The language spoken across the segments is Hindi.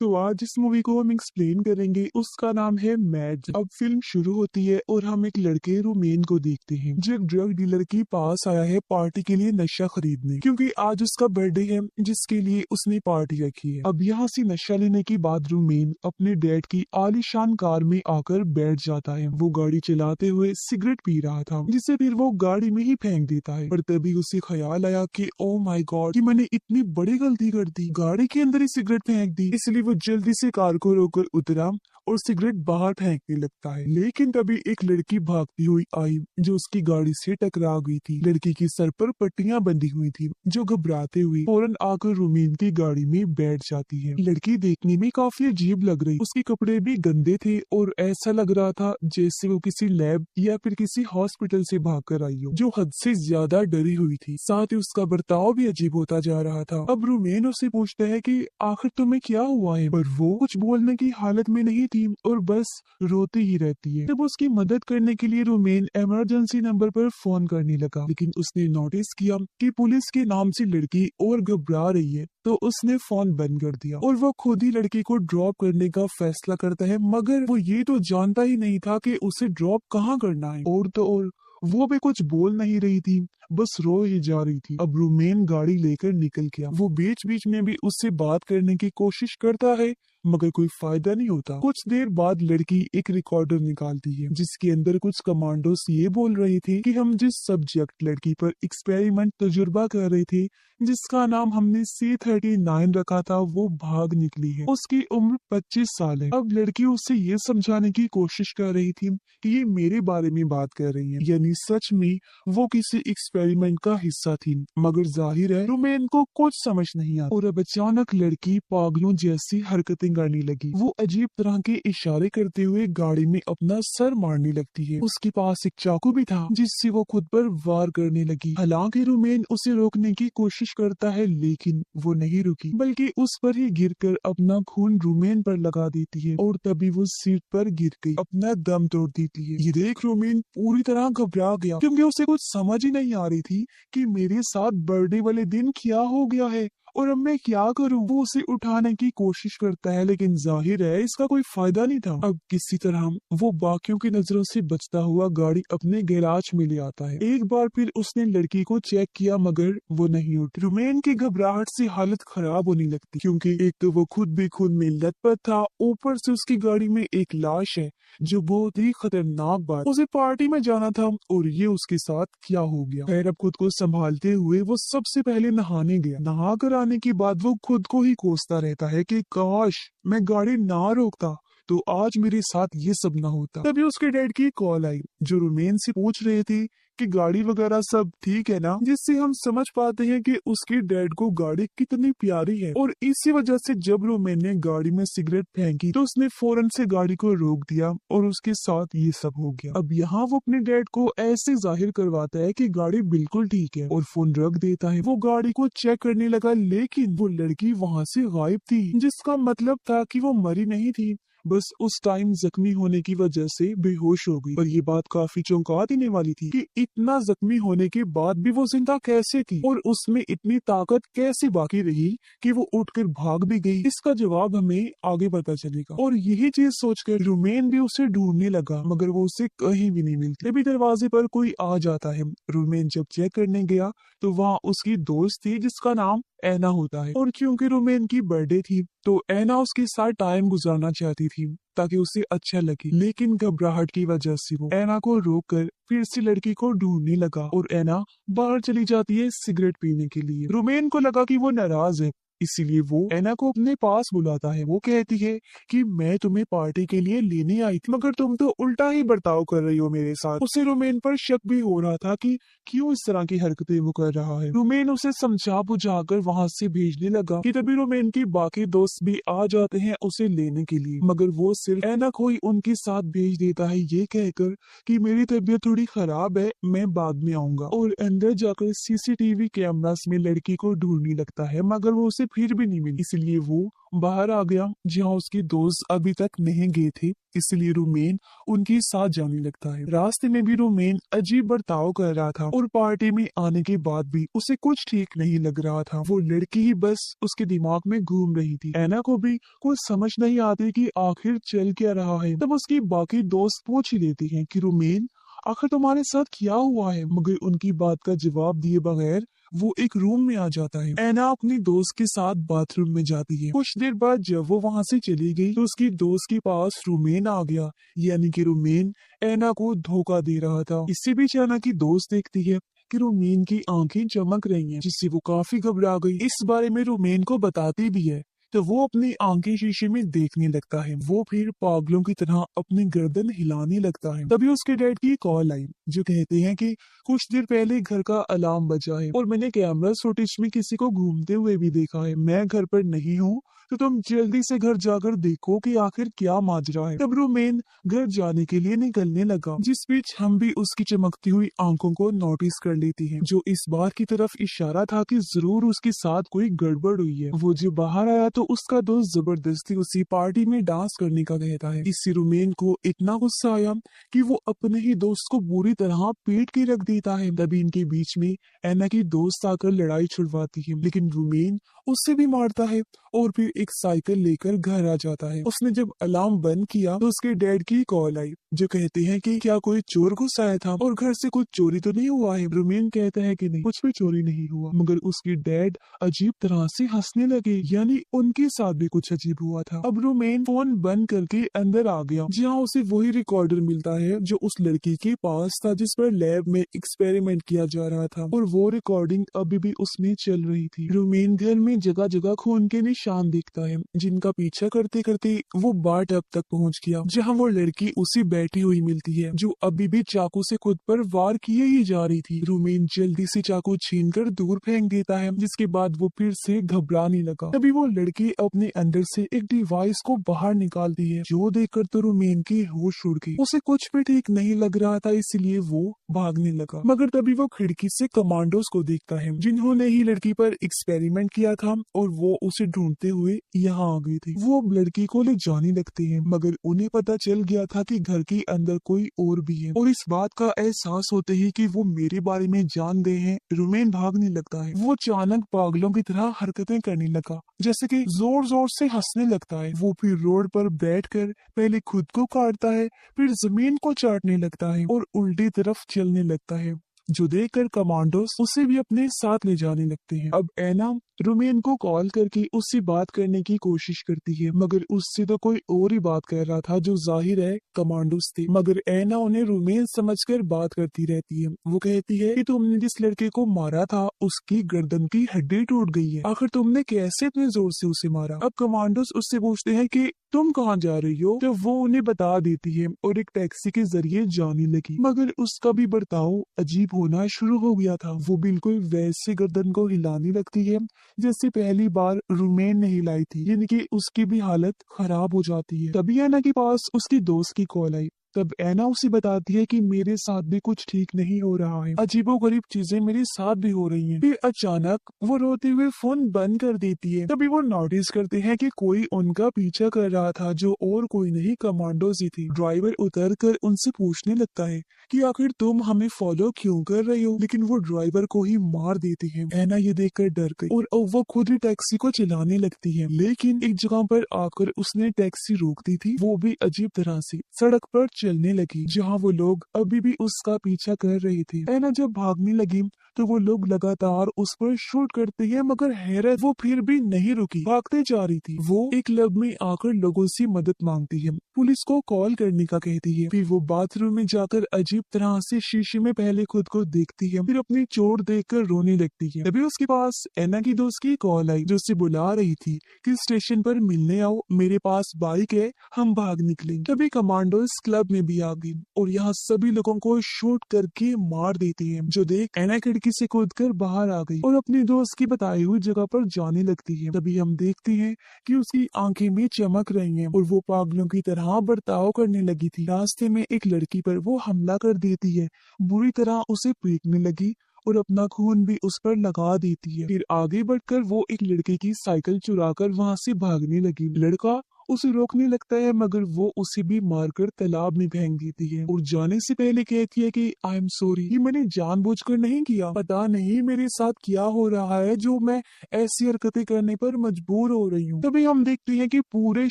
तो आज इस मूवी को हम एक्सप्लेन करेंगे, उसका नाम है मैड। अब फिल्म शुरू होती है और हम एक लड़के रोमेन को देखते हैं जो एक ड्रग डीलर के पास आया है पार्टी के लिए नशा खरीदने, क्योंकि आज उसका बर्थडे है जिसके लिए उसने पार्टी रखी है। अब यहाँ से नशा लेने के बाद रोमेन अपने डैड की आलीशान कार में आकर बैठ जाता है। वो गाड़ी चलाते हुए सिगरेट पी रहा था जिसे फिर वो गाड़ी में ही फेंक देता है। पर तभी उसे ख्याल आया कि ओ माय गॉड, कि मैंने इतनी बड़ी गलती कर दी, गाड़ी के अंदर ही सिगरेट फेंक दी। इसलिए वो जल्दी से कार को रोककर उतरा और सिगरेट बाहर फेंकने लगता है। लेकिन तभी एक लड़की भागती हुई आई जो उसकी गाड़ी से टकरा गई थी। लड़की की सर पर पट्टियां बंधी हुई थी जो घबराते हुई फौरन आकर रोमेन की गाड़ी में बैठ जाती है। लड़की देखने में काफी अजीब लग रही, उसके कपड़े भी गंदे थे और ऐसा लग रहा था जैसे वो किसी लैब या फिर किसी हॉस्पिटल से भाग कर आई हो, जो हद से ज्यादा डरी हुई थी। साथ ही उसका बर्ताव भी अजीब होता जा रहा था। अब रोमेन उससे पूछता है कि आखिर तुम्हें क्या हुआ है, पर वो कुछ बोलने की हालत में नहीं थी और बस रोती ही रहती है। तब उसकी मदद करने के लिए रोमेन इमरजेंसी नंबर पर फोन करने लगा, लेकिन उसने नोटिस किया कि पुलिस के नाम से लड़की और घबरा रही है, तो उसने फोन बंद कर दिया और वो खुद ही लड़की को ड्रॉप करने का फैसला करता है। मगर वो ये तो जानता ही नहीं था कि उसे ड्रॉप कहाँ करना है। और तो और वो भी कुछ बोल नहीं रही थी, बस रो ही जा रही थी। अब रोमेन गाड़ी लेकर निकल गया। वो बीच बीच में भी उससे बात करने की कोशिश करता है मगर कोई फायदा नहीं होता। कुछ देर बाद लड़की एक रिकॉर्डर निकालती है जिसके अंदर कुछ कमांडोस ये बोल रहे थे कि हम जिस सब्जेक्ट लड़की पर एक्सपेरिमेंट तजुर्बा कर रहे थे, जिसका नाम हमने C39 रखा था, वो भाग निकली है। उसकी उम्र 25 साल है। अब लड़की उससे ये समझाने की कोशिश कर रही थी कि ये मेरे बारे में बात कर रही है, यानी सच में वो किसी एक्सपेरिमेंट का हिस्सा थी। मगर जाहिर है रोमेन को कुछ समझ नहीं आता और अब अचानक लड़की पागलों जैसी हरकतें करने लगी। वो अजीब तरह के इशारे करते हुए गाड़ी में अपना सर मारने लगती है। उसके पास एक चाकू भी था जिससे वो खुद पर वार करने लगी। हालांकि रोमेन उसे रोकने की कोशिश करता है लेकिन वो नहीं रुकी, बल्कि उस पर ही गिरकर अपना खून रोमेन पर लगा देती है और तभी वो सीट पर गिर गई, अपना दम तोड़ देती है। ये देख रोमेन पूरी तरह घबरा गया क्योंकि उसे कुछ समझ ही नहीं आ रही थी कि मेरे साथ बर्थडे वाले दिन क्या हो गया है और अब मैं क्या करूं। वो उसे उठाने की कोशिश करता है लेकिन जाहिर है इसका कोई फायदा नहीं था। अब किसी तरह वो बाकियों की नजरों से बचता हुआ गाड़ी अपने गैराज में ले आता है। एक बार फिर उसने लड़की को चेक किया मगर वो नहीं उठी। रोमेन की घबराहट से हालत खराब होने लगती क्योंकि एक तो वो खुद भी खून में लथपथ था, ऊपर से उसकी गाड़ी में एक लाश है जो बहुत ही खतरनाक बात। उसे पार्टी में जाना था और ये उसके साथ क्या हो गया। खैर अब खुद को संभालते हुए वो सबसे पहले नहाने गया। नहा कर आने के बाद वो खुद को ही कोसता रहता है कि काश मैं गाड़ी ना रोकता तो आज मेरे साथ ये सब ना होता। तभी उसके डैड की कॉल आई जो रोमेन से पूछ रहे थे कि गाड़ी वगैरह सब ठीक है ना, जिससे हम समझ पाते हैं कि उसके डैड को गाड़ी कितनी प्यारी है। और इसी वजह से जब रोमेन ने गाड़ी में सिगरेट फेंकी तो उसने फौरन से गाड़ी को रोक दिया और उसके साथ ये सब हो गया। अब यहाँ वो अपने डैड को ऐसे जाहिर करवाता है कि गाड़ी बिल्कुल ठीक है और फोन रख देता है। वो गाड़ी को चेक करने लगा लेकिन वो लड़की वहाँ से गायब थी, जिसका मतलब था कि वो मरी नहीं थी, बस उस टाइम जख्मी होने की वजह से बेहोश हो गई। पर ये बात काफी चौंका देने वाली थी कि इतना जख्मी होने के बाद भी वो जिंदा कैसे थी और उसमें इतनी ताकत कैसे बाकी रही कि वो उठकर भाग भी गई। इसका जवाब हमें आगे पता चलेगा। और यही चीज सोचकर रोमेन भी उसे ढूंढने लगा मगर वो उसे कहीं भी नहीं मिलती। तभी दरवाजे पर कोई आ जाता है। रोमेन जब चेक करने गया तो वहाँ उसकी दोस्त थी जिसका नाम एना होता है और क्योंकि रोमेन की बर्थडे थी तो एना उसके साथ टाइम गुजारना चाहती थी ताकि उसे अच्छा लगे, लेकिन घबराहट की वजह से वो एना को रोककर फिर से लड़की को ढूंढने लगा और एना बाहर चली जाती है सिगरेट पीने के लिए। रोमेन को लगा कि वो नाराज है, इसीलिए वो एना को अपने पास बुलाता है। वो कहती है कि मैं तुम्हें पार्टी के लिए लेने आई थी मगर तुम तो उल्टा ही बर्ताव कर रही हो मेरे साथ। उसे रोमेन पर शक भी हो रहा था कि क्यों इस तरह की हरकतें वो कर रहा है। रोमेन उसे समझा बुझाकर वहाँ से भेजने लगा कि तभी रोमेन की बाकी दोस्त भी आ जाते हैं उसे लेने के लिए, मगर वो सिर्फ एना को ही उनके साथ भेज देता है ये कहकर कि मेरी तबीयत थोड़ी खराब है, मैं बाद में आऊंगा। और अंदर जाकर CCTV कैमरास में लड़की को ढूंढने लगता है मगर वो उसे फिर भी नहीं मिली, इसलिए वो बाहर आ गया जहाँ उसके दोस्त अभी तक नहीं गए थे। इसलिए रोमेन उनके साथ जाने लगता है। रास्ते में भी रोमेन अजीब बर्ताव कर रहा था और पार्टी में आने के बाद भी उसे कुछ ठीक नहीं लग रहा था। वो लड़की ही बस उसके दिमाग में घूम रही थी। ऐना को भी कुछ समझ नहीं आती कि आखिर चल क्या रहा है। तब उसकी बाकी दोस्त पूछ ही लेती हैं कि रोमेन आखिर तुम्हारे साथ क्या हुआ है, मगर उनकी बात का जवाब दिए बगैर वो एक रूम में आ जाता है। ऐना अपनी दोस्त के साथ बाथरूम में जाती है। कुछ देर बाद जब वो वहाँ से चली गई तो उसकी दोस्त के पास रोमेन आ गया, यानी कि रोमेन ऐना को धोखा दे रहा था। इससे भी ऐना की दोस्त देखती है कि रोमेन की आंखें चमक रही हैं, जिससे वो काफी घबरा गई। इस बारे में रोमेन को बताती भी है तो वो अपनी आंखें शीशे में देखने लगता है। वो फिर पागलों की तरह अपनी गर्दन हिलाने लगता है। तभी उसके डैड की कॉल आई जो कहते हैं कि कुछ देर पहले घर का अलार्म बजा है और मैंने कैमरा फुटेज में किसी को घूमते हुए भी देखा है। मैं घर पर नहीं हूँ तो तुम जल्दी से घर जाकर देखो कि आखिर क्या माजरा है। तब रोमेन घर जाने के लिए निकलने लगा, जिस बीच हम भी उसकी चमकती हुई आंखों को नोटिस कर लेती हैं, जो इस बात की तरफ इशारा था कि जरूर उसके साथ कोई गड़बड़ हुई है। वो जो बाहर आया तो उसका दोस्त जबरदस्ती उसी पार्टी में डांस करने का कहता है। इससे रोमेन को इतना गुस्सा आया कि वो अपने ही दोस्त को बुरी तरह पीट के रख देता है। तभी इनके बीच में ऐना की दोस्त आकर लड़ाई छुड़वाती है, लेकिन रोमेन उससे भी मारता है और फिर एक साइकिल लेकर घर आ जाता है। उसने जब अलार्म बंद किया तो उसके डैड की कॉल आई जो कहते हैं कि क्या कोई चोर घुस आया था और घर से कुछ चोरी तो नहीं हुआ है। रोमेन कहता है कि नहीं, कुछ भी चोरी नहीं हुआ, मगर उसकी डैड अजीब तरह से हंसने लगे, यानी उनके साथ भी कुछ अजीब हुआ था। अब रोमेन फोन बंद करके अंदर आ गया जहाँ उसे वही रिकॉर्डर मिलता है जो उस लड़की के पास था जिस पर लैब में एक्सपेरिमेंट किया जा रहा था, और वो रिकॉर्डिंग अभी भी उसमें चल रही थी। रोमेन घर में जगह जगह खून के निशान दिखता है जिनका पीछा करते करते वो बार टब तक पहुंच गया जहां वो लड़की उसी बैठी हुई मिलती है जो अभी भी चाकू से खुद पर वार किए ही जा रही थी। रोमेन जल्दी से चाकू छीनकर दूर फेंक देता है, जिसके बाद वो फिर से घबराने लगा। तभी वो लड़की अपने अंदर से एक डिवाइस को बाहर निकालती है जो देखकर तो रोमेन की होश उड़ गई। उसे कुछ भी ठीक नहीं लग रहा था, इसलिए वो भागने लगा, मगर तभी वो खिड़की से कमांडोज को देखता है जिन्होंने ही लड़की पर एक्सपेरिमेंट किया था और वो उसे ढूंढते हुए यहाँ आ गई थी। वो लड़की को ले जाने लगते हैं, मगर उन्हें पता चल गया था कि घर के अंदर कोई और भी है, और इस बात का एहसास होते ही कि वो मेरे बारे में जान गए हैं, रोमेन भागने लगता है। वो अचानक पागलों की तरह हरकतें करने लगा, जैसे कि जोर जोर से हंसने लगता है। वो फिर रोड पर बैठकर पहले खुद को काटता है, फिर जमीन को चाटने लगता है और उल्टी तरफ चलने लगता है, जो देखकर कमांडोस उसे भी अपने साथ ले जाने लगते हैं। अब ऐना रोमेन को कॉल करके उससे बात करने की कोशिश करती है, मगर उससे तो कोई और ही बात कर रहा था जो जाहिर है कमांडोस थे, मगर ऐना उन्हें रोमेन समझकर बात करती रहती है। वो कहती है कि तुमने जिस लड़के को मारा था उसकी गर्दन की हड्डी टूट गई है, आखिर तुमने कैसे इतने जोर से उसे मारा। अब कमांडोस उससे पूछते हैं कि तुम कहाँ जा रही हो, तो वो उन्हें बता देती है और एक टैक्सी के जरिए जाने लगी, मगर उसका भी बर्ताव अजीब होना शुरू हो गया था। वो बिल्कुल वैसे गर्दन को हिलाने लगती है जैसे पहली बार रोमेन ने हिलाई थी, यानी कि उसकी भी हालत खराब हो जाती है। तभी ऐना के पास उसकी दोस्त की कॉल आई। तब ऐना उसे बताती है कि मेरे साथ भी कुछ ठीक नहीं हो रहा है, अजीबोगरीब चीजें मेरे साथ भी हो रही हैं। फिर अचानक वो रोते हुए फोन बंद कर देती है। तभी वो नोटिस करते हैं कि कोई उनका पीछा कर रहा था, जो और कोई नहीं कमांडोज ही थी। ड्राइवर उतर कर उनसे पूछने लगता है कि आखिर तुम हमें फॉलो क्यों कर रहे हो, लेकिन वो ड्राइवर को ही मार देती है। ऐना ये देखकर डर गई और अब वो खुद ही टैक्सी को चलाने लगती है, लेकिन एक जगह पर आकर उसने टैक्सी रोक दी थी, वो भी अजीब तरह से सड़क पर चलने लगी जहाँ वो लोग अभी भी उसका पीछा कर रहे थे। ऐना जब भागने लगी तो वो लोग लगातार उस पर शूट करते हैं, मगर हैरत वो फिर भी नहीं रुकी, भागते जा रही थी। वो एक क्लब में आकर लोगों से मदद मांगती है, पुलिस को कॉल करने का कहती है। फिर वो बाथरूम में जाकर अजीब तरह से शीशे में पहले खुद को देखती है, फिर अपनी चोट देखकर रोने लगती है। तभी उसके पास ऐना की दोस्त की कॉल आई जो उसे बुला रही थी कि स्टेशन पर मिलने आओ, मेरे पास बाइक है, हम भाग निकलेंगे। तभी कमांडोज क्लब में भी आ गई और यहाँ सभी लोगों को शूट करके मार देती है, जो देख ऐना खिड़की से कूदकर बाहर आ गई और अपनी दोस्त की बताई हुई जगह पर जाने लगती है। तभी हम देखते हैं कि उसकी आंखें में चमक रही हैं और वो पागलों की तरह बर्ताव करने लगी थी। रास्ते में एक लड़की पर वो हमला कर देती है, बुरी तरह उसे पीटने लगी और अपना खून भी उस पर लगा देती है। फिर आगे बढ़कर वो एक लड़के की साइकिल चुराकर वहाँ से भागने लगी। लड़का उसे रोकने लगता है मगर वो उसे भी मारकर तालाब में फेंक देती है और जाने से पहले कहती है कि आई एम सॉरी, ये मैंने जानबूझकर नहीं किया, पता नहीं मेरे साथ क्या हो रहा है जो मैं ऐसी हरकतें करने पर मजबूर हो रही हूँ। तभी हम देखते हैं कि पूरे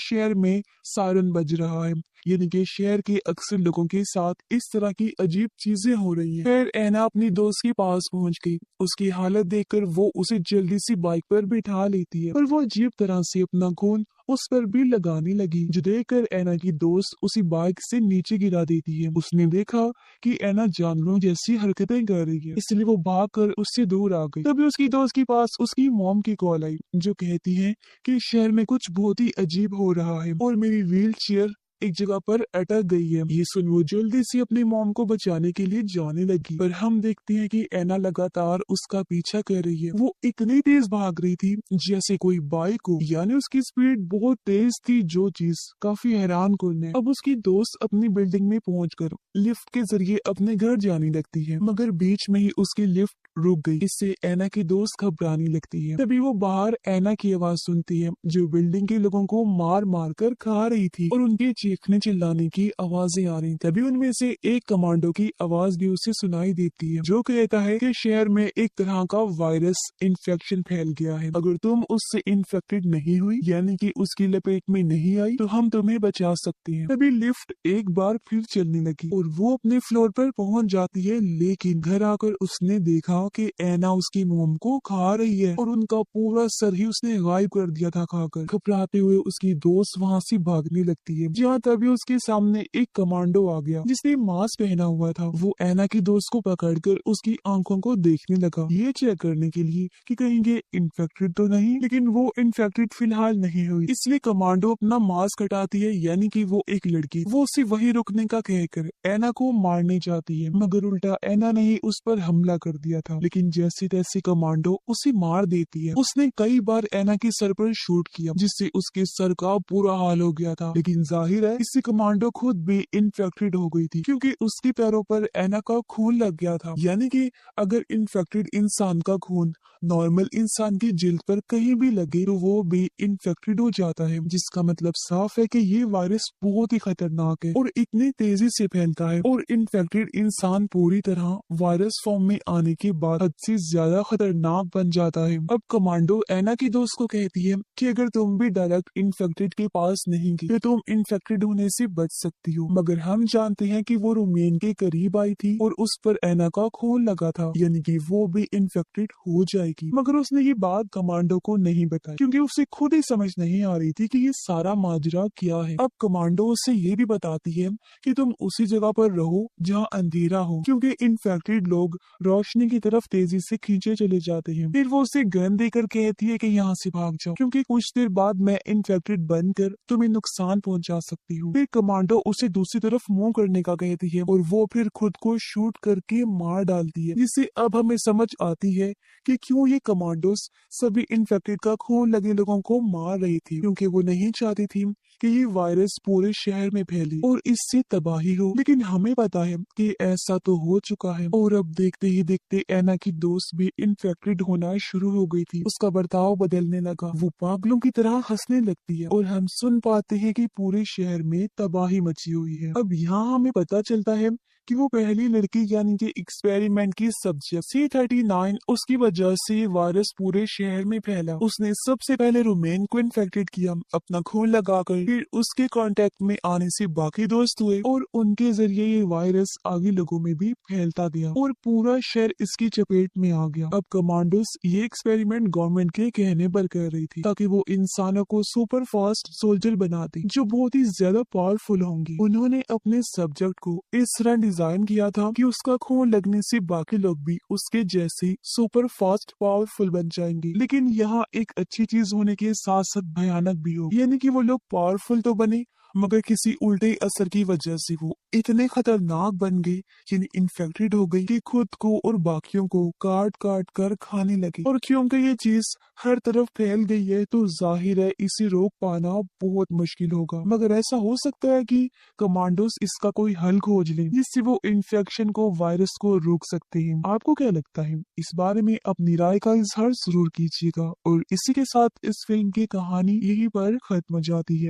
शहर में सायरन बज रहा है, यानी कि शहर के अक्सर लोगों के साथ इस तरह की अजीब चीजें हो रही हैं। फिर ऐना अपनी दोस्त के पास पहुंच गई। उसकी हालत देखकर वो उसे जल्दी से बाइक पर बिठा लेती है, पर वो अजीब तरह से अपना खून उस पर भी लगाने लगी, जो देखकर ऐना की दोस्त उसी बाइक से नीचे गिरा देती है। उसने देखा कि ऐना जानवरों जैसी हरकतें कर रही है, इसलिए वो भागकर उससे दूर आ गई। तभी उसकी दोस्त के पास उसकी मॉम की कॉल आई, जो कहती है कि शहर में कुछ बहुत ही अजीब हो रहा है और मेरी व्हील चेयर एक जगह पर अटक गई है। ये सुन वो जल्दी से अपनी मॉम को बचाने के लिए जाने लगी, पर हम देखते हैं कि ऐना लगातार उसका पीछा कर रही है। वो इतनी तेज भाग रही थी जैसे कोई बाइक हो, यानी उसकी स्पीड बहुत तेज थी, जो चीज काफी हैरान कुन है। अब उसकी दोस्त अपनी बिल्डिंग में पहुंचकर लिफ्ट के जरिए अपने घर जाने लगती है, मगर बीच में ही उसकी लिफ्ट रुक गई। इससे ऐना की दोस्त घबराने लगती है। तभी वो बाहर ऐना की आवाज सुनती है, जो बिल्डिंग के लोगों को मार मार कर खा रही थी और उनके चीखने चिल्लाने की आवाजें आ रही। तभी उनमें से एक कमांडो की आवाज भी उसे सुनाई देती है, जो कहता है कि शहर में एक तरह का वायरस इन्फेक्शन फैल गया है। अगर तुम उससे इन्फेक्टेड नहीं हुई, यानी कि उसकी लपेट में नहीं आई, तो हम तुम्हें बचा सकते हैं। तभी लिफ्ट एक बार फिर चलने लगी और वो अपने फ्लोर पर पहुंच जाती है, लेकिन घर आकर उसने देखा कि ऐना उसकी मोम को खा रही है और उनका पूरा सर ही उसने गायब कर दिया था खाकर। घबराते हुए उसकी दोस्त वहाँ से भागने लगती है, जहाँ तभी उसके सामने एक कमांडो आ गया जिसने मास्क पहना हुआ था। वो ऐना की दोस्त को पकड़कर उसकी आंखों को देखने लगा, ये चेक करने के लिए कि कहीं ये इन्फेक्टेड तो नहीं, लेकिन वो इन्फेक्टेड फिलहाल नहीं हुई। इसलिए कमांडो अपना मास्क हटाती है, यानी कि वो एक लड़की। वो उसे वही रुकने का कहकर ऐना को मारने जाती है, मगर उल्टा ऐना ने ही उस पर हमला कर दिया था। लेकिन जैसे तैसे कमांडो उसे मार देती है। उसने कई बार ऐना के सर पर शूट किया, जिससे उसके सर का बुरा हाल हो गया था, लेकिन जाहिर है इससे कमांडो खुद भी इन्फेक्टेड हो गई थी, क्योंकि उसके पैरों पर ऐना का खून लग गया था। यानी कि अगर इन्फेक्टेड इंसान का खून नॉर्मल इंसान की जिल्द पर कहीं भी लगे तो वो भी इन्फेक्टेड हो जाता है, जिसका मतलब साफ है कि ये वायरस बहुत ही खतरनाक है और इतनी तेजी से फैलता है, और इन्फेक्टेड इंसान पूरी तरह वायरस फॉर्म में आने के बाद हद से ज्यादा खतरनाक बन जाता है। अब कमांडो ऐना की दोस्त को कहती है कि अगर तुम भी डायरेक्ट इन्फेक्टेड के पास नहीं गई तो तुम इन्फेक्टेड होने से बच सकती हो, मगर हम जानते हैं कि वो रोमेन के करीब आई थी और उस पर ऐना का खून लगा था, यानी कि वो भी इन्फेक्टेड हो जाएगी। मगर उसने ये बात कमांडो को नहीं बताई, क्योंकि उसे खुद ही समझ नहीं आ रही थी कि ये सारा माजरा क्या है। अब कमांडो उसे ये भी बताती है कि तुम उसी जगह पर रहो जहाँ अंधेरा हो, क्योंकि इन्फेक्टेड लोग रोशनी की तरफ तेजी से खींचे चले जाते हैं। फिर वो उसे गन देकर कहती है कि यहाँ से भाग जाओ, क्योंकि कुछ देर बाद मैं इन्फेक्टेड बनकर तुम्हें नुकसान पहुंचा सकती हूँ। फिर कमांडो उसे दूसरी तरफ मूव करने का कहती है और वो फिर खुद को शूट करके मार डालती है, जिससे अब हमें समझ आती है कि क्यों ये कमांडोस सभी इन्फेक्टेड का खून लगे लोगों को मार रही थी, क्योंकि वो नहीं चाहती थी कि ये वायरस पूरे शहर में फैले और इससे तबाही हो। लेकिन हमें पता है कि ऐसा तो हो चुका है, और अब देखते ही देखते ऐना की दोस्त भी इन्फेक्टेड होना शुरू हो गई थी। उसका बर्ताव बदलने लगा, वो पागलों की तरह हंसने लगती है और हम सुन पाते हैं कि पूरे शहर में तबाही मची हुई है। अब यहाँ हमें पता चलता है कि वो पहली लड़की यानी कि एक्सपेरिमेंट की सब्जेक्ट C39, उसकी वजह से वायरस पूरे शहर में फैला। उसने सबसे पहले रोमेन को इन्फेक्टेड किया अपना खून लगाकर, फिर उसके कांटेक्ट में आने से बाकी दोस्त हुए और उनके जरिए ये वायरस आगे लोगों में भी फैलता गया और पूरा शहर इसकी चपेट में आ गया। अब कमांडोस ये एक्सपेरिमेंट गवर्नमेंट के कहने पर कर रही थी, ताकि वो इंसानों को सुपर फास्ट सोल्जर बना दे जो बहुत ही ज्यादा पावरफुल होंगे। उन्होंने अपने सब्जेक्ट को इस तरह डिजाइन किया था कि उसका खून लगने से बाकी लोग भी उसके जैसे सुपर फास्ट पावरफुल बन जाएंगे। लेकिन यहाँ एक अच्छी चीज होने के साथ साथ भयानक भी हो, यानी कि वो लोग पावरफुल तो बने मगर किसी उल्टे असर की वजह से वो इतने खतरनाक बन गई, यानी इन्फेक्टेड हो गई कि खुद को और बाकियों को काट काट कर खाने लगी। और क्योंकि ये चीज हर तरफ फैल गई है तो जाहिर है इसे रोक पाना बहुत मुश्किल होगा। मगर ऐसा हो सकता है कि कमांडोज इसका कोई हल खोज लें जिससे वो इन्फेक्शन को, वायरस को रोक सकते हैं। आपको क्या लगता है? इस बारे में अपनी राय का इजहार जरूर कीजिएगा। और इसी के साथ इस फिल्म की कहानी यहीं पर खत्म हो जाती है।